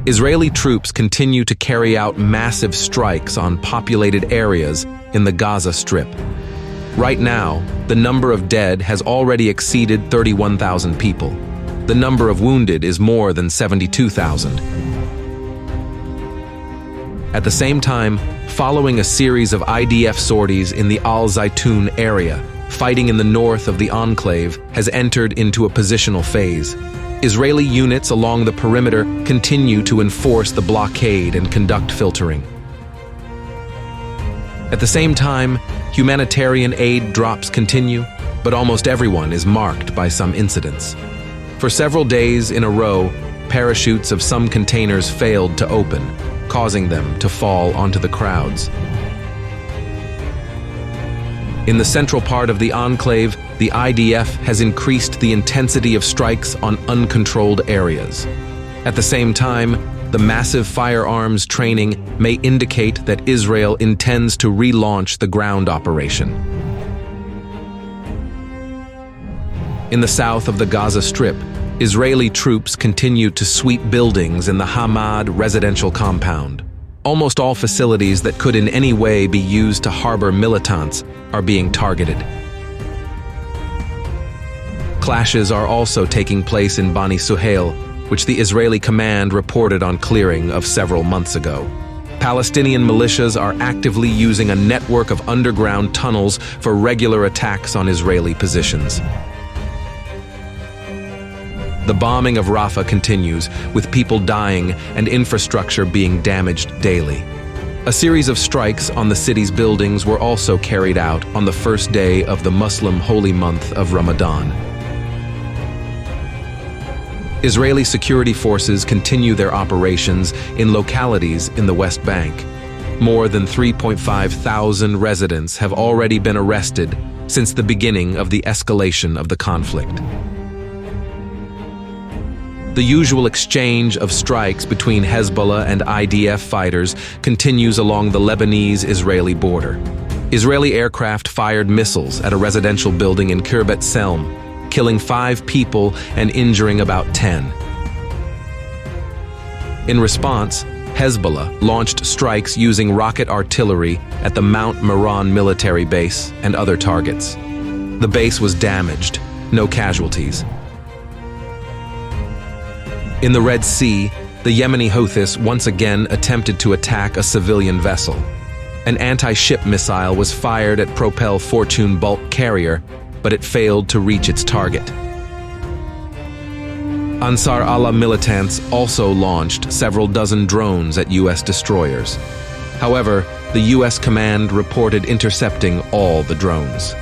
Israeli troops continue to carry out massive strikes on populated areas in the Gaza Strip. Right now, the number of dead has already exceeded 31,000 people. The number of wounded is more than 72,000. At the same time, following a series of IDF sorties in the Al-Zaytun area, fighting in the north of the enclave has entered into a positional phase. Israeli units along the perimeter continue to enforce the blockade and conduct filtering. At the same time, humanitarian aid drops continue, but almost everyone is marked by some incidents. For several days in a row, parachutes of some containers failed to open, causing them to fall onto the crowds. In the central part of the enclave, the IDF has increased the intensity of strikes on uncontrolled areas. At the same time, the massive firearms training may indicate that Israel intends to relaunch the ground operation. In the south of the Gaza Strip, Israeli troops continue to sweep buildings in the Hamad residential compound. Almost all facilities that could in any way be used to harbor militants are being targeted. Clashes are also taking place in Bani Suhail, which the Israeli command reported on clearing of several months ago. Palestinian militias are actively using a network of underground tunnels for regular attacks on Israeli positions. The bombing of Rafah continues, with people dying and infrastructure being damaged daily. A series of strikes on the city's buildings were also carried out on the first day of the Muslim holy month of Ramadan. Israeli security forces continue their operations in localities in the West Bank. More than 3.5 thousand residents have already been arrested since the beginning of the escalation of the conflict. The usual exchange of strikes between Hezbollah and IDF fighters continues along the Lebanese-Israeli border. Israeli aircraft fired missiles at a residential building in 𝐀𝐥-𝐀𝐪𝐬𝐚, killing 5 people and injuring about 10. In response, Hezbollah launched strikes using rocket artillery at the Mount Meron military base and other targets. The base was damaged, no casualties. In the Red Sea, the Yemeni Houthis once again attempted to attack a civilian vessel. An anti-ship missile was fired at Propel Fortune bulk carrier, but it failed to reach its target. Ansar Allah militants also launched several dozen drones at U.S. destroyers. However, the U.S. command reported intercepting all the drones.